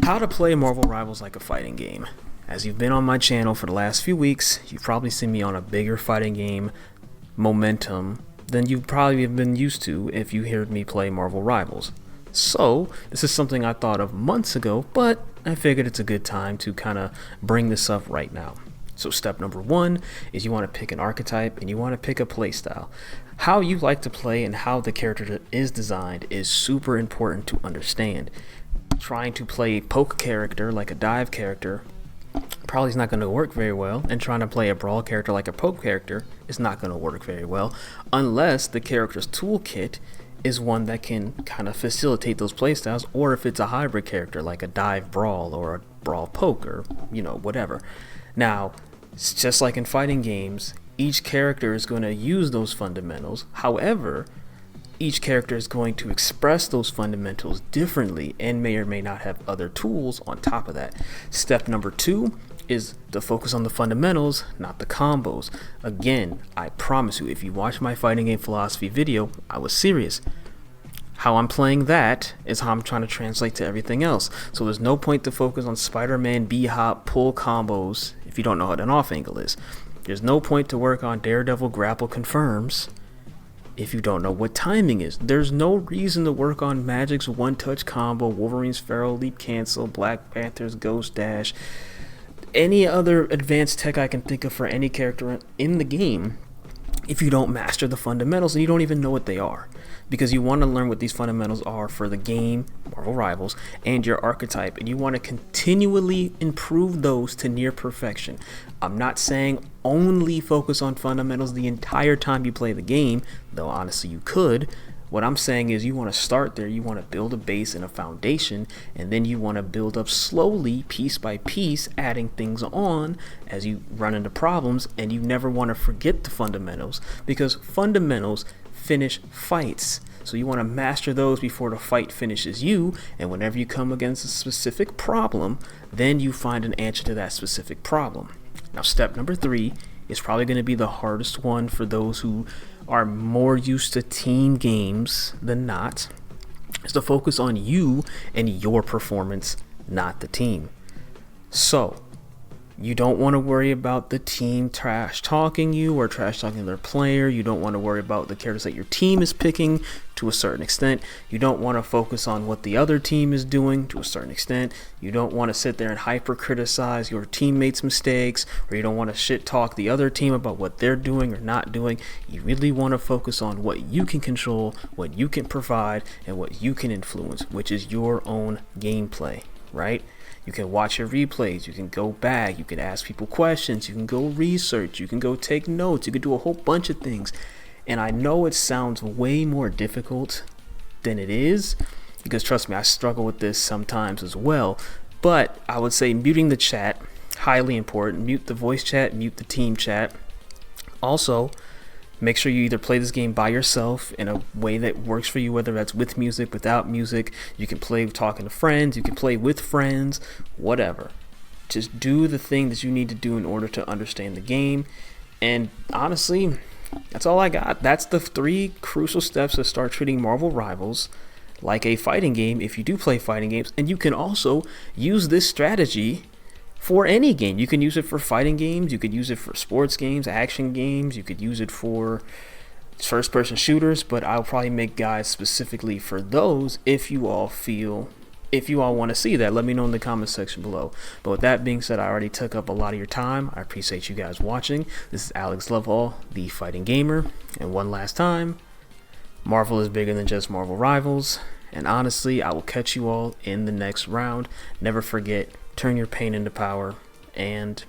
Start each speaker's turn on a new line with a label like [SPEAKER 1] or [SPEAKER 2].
[SPEAKER 1] How to play Marvel Rivals like a fighting game. As you've been on my channel for the last few weeks, you've probably seen me on a bigger fighting game momentum than you probably have been used to if you heard me play Marvel Rivals. So, this is something I thought of months ago, but I figured it's a good time to kind of bring this up right now. So step number one is you want to pick an archetype and you want to pick a playstyle. How you like to play and how the character is designed is super important to understand. Trying to play a poke character like a dive character probably is not going to work very well, and trying to play a brawl character like a poke character is not going to work very well unless the character's toolkit is one that can kind of facilitate those playstyles, or if it's a hybrid character like a dive brawl or a brawl poke or whatever. Now, it's just like in fighting games, each character is going to use those fundamentals. However, each character is going to express those fundamentals differently and may or may not have other tools on top of that. Step number two is to focus on the fundamentals, not the combos. Again, I promise you, if you watch my fighting game philosophy video, I was serious. How I'm playing that is how I'm trying to translate to everything else. So there's no point to focus on Spider-Man B-hop pull combos if you don't know what an off angle is. There's no point to work on Daredevil grapple confirms if you don't know what timing is. There's no reason to work on Magic's one-touch combo, Wolverine's Feral Leap cancel, Black Panther's Ghost Dash, any other advanced tech I can think of for any character in the game if you don't master the fundamentals and you don't even know what they are. Because you want to learn what these fundamentals are for the game, Marvel Rivals, and your archetype, and you want to continually improve those to near perfection. I'm not saying only focus on fundamentals the entire time you play the game, though honestly you could. What I'm saying is you want to start there, you want to build a base and a foundation, and then you want to build up slowly, piece by piece, adding things on as you run into problems, and you never want to forget the fundamentals, because fundamentals finish fights. So you want to master those before the fight finishes you, and whenever you come against a specific problem, then you find an answer to that specific problem. Now, step number three is probably going to be the hardest one for those who are more used to team games than not, is to focus on you and your performance, not the team. So you don't want to worry about the team trash talking you or trash talking their player. You don't want to worry about the characters that your team is picking to a certain extent. You don't want to focus on what the other team is doing to a certain extent. You don't want to sit there and hyper criticize your teammates' mistakes, or you don't want to shit talk the other team about what they're doing or not doing. You really want to focus on what you can control, what you can provide, and what you can influence, which is your own gameplay, right? You can watch your replays, you can go back, you can ask people questions, you can go research, you can go take notes, you can do a whole bunch of things. And I know it sounds way more difficult than it is, because trust me, I struggle with this sometimes as well. But I would say muting the chat, highly important. Mute the voice chat, mute the team chat. Also, make sure you either play this game by yourself in a way that works for you, whether that's with music, without music. You can play talking to friends, you can play with friends, whatever. Just do the thing that you need to do in order to understand the game. And honestly, that's all I got. That's the three crucial steps to start treating Marvel Rivals like a fighting game if you do play fighting games. And you can also use this strategy for any game. You can use it for fighting games, you could use it for sports games, action games, you could use it for first person shooters, but I'll probably make guides specifically for those if you all want to see that. Let me know in the comment section below. But with that being said, I already took up a lot of your time. I appreciate you guys watching. This is Alex Lovehall, the Fighting Gamer, and one last time, Marvel is bigger than just Marvel Rivals, and honestly, I will catch you all in the next round. Never forget, turn your pain into power, and